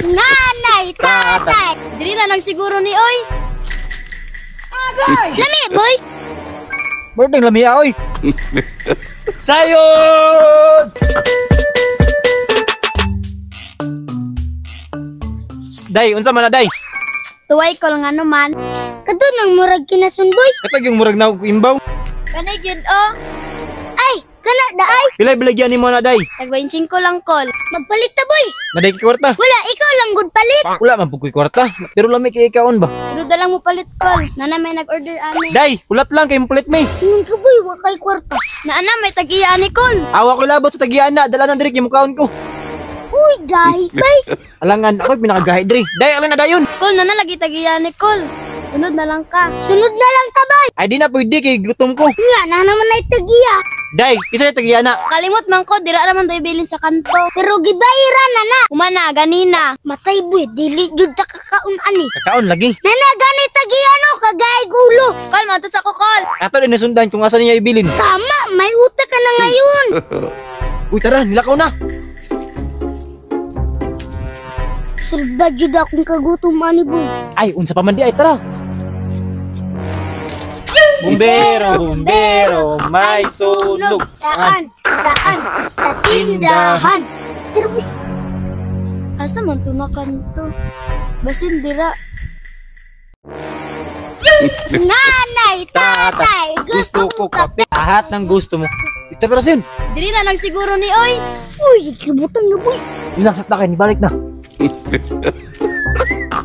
Nanay, tatay. Dili na lang siguro ni Oy. Lami, boy. Birthday lamia oy. Sayod! Day, unsa man na day? Tuway ko nga naman. Kadto nang murag kinasun, boy. Katag yung murag na og imbaw. Kanay gyud oh. Ay, kana daay. Pilay bilagyan nimo na day. Tag 25 lang kol. Magpalit ta, boy. Naday ki kwarta. Wala, ikaw lang good palit. Wala man pug kwarta. Pero lami kay ikaon ba? Sunod na lang mo palit kol. Nana may nag-order ani. Day, ulat lang kay mupalit mi. Tingin ka, boy, wa kay kwarta. Naana may tag-iya ani kol. Awa ko labot sa tagian na, dala nang diri kay mukaon ko. Uy, gay, kay. Alangan ako pinakagahi diri. Day, alin na dayon. Kol, nana lagi tag-iya ani kol. Sunod na lang ka. Sunod na lang ka, bay. Ay di na pwede kay gutom ko. Nga, na naman ay tag-iya. Day, kisa tagian na. Kalimot man ko, dira raman doy bilin sa kanto. Pero gibayaran na na. Umana, ganina. Matay, boy, dili jud ta kakaon ani. Kakaon lagi. Nana, ganit tag-iya kagay gulo. Kol, matos ako, kol. Ato din nasundan kung asa niya ibilin. Tama, may utak ka na ngayon. Uy tara, nilakaw na. Surda jud akong kagutom ani, boy. Ay, unsa pa man di ay tara. Bumbero, bumbero, may sunog. Saan? Saan? Sa tindahan. Pero, boy, asa man to na kanto? Basin dira. Nanay, tatay, gusto ko kape. Lahat ng gusto mo. Ito tara sin. Dili na lang siguro ni Oy. Uy, kibutang na, boy. Ilang sakta kay balik na.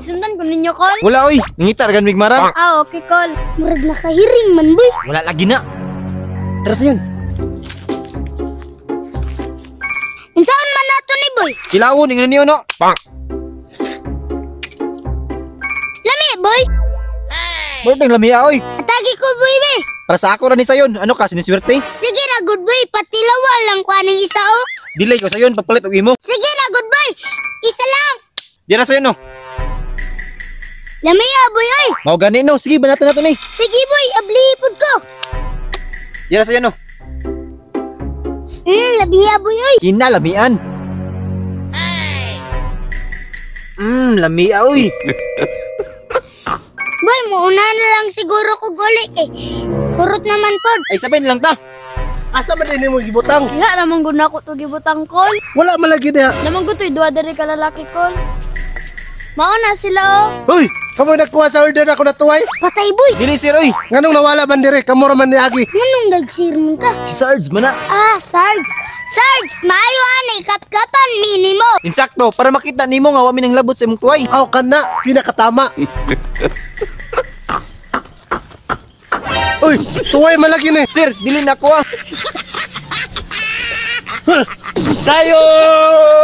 Sundan ko ninyo, kol. Wala oy, nangitar gan mig marang. Ah, okay, kol. Murag nakahiring man, boy. Wala lagi na. Tara sin. Unsaan man nato ni, boy? Kilawon ingnon niyo no. Lami, boy. Birthday lamia oy. Atagi ko, boy, be. Para sa ako ra ni sayon. Ano ka siniswerte? Sige na, good boy. Patilawa lang ko aning isa, oh. Delay ko sayon pagpalit og imo. Sige na, good boy. Isa lang. Di na sayon no. Lami, boy, oy. Mao gani no. Sige banatan nato ni. Sige, boy. Ablipod ko. Di na sayon no. Labi, boy, oy. Kinalamian. Lamia oy. Boy, mauna na lang siguro ko guli eh. Kurot naman pod. Ay sabihin lang ta. Asa man din mo gibutang? Nga ramang guna ko to gibutang kol. Wala man lagi diha. Namang gutoy duwa diri ka lalaki kol. Mauna sila oh. Hoy, kamo nagkuha sa order ako natuway. Patay boy. Dili sir oy. Nganong nawala man dire? Kamo ra man niagi. Nganong nag-sirmon ka? Si Sarge man na. Ah, Sarge. Sarge, maayo ani kapkapan minimo. Insakto para makita nimo nga wa mi nang labot sa imong tuway. Aw kana, pinakatama. Uy, tuway man lagi ni. Sir, dili na ko ah. Sayod!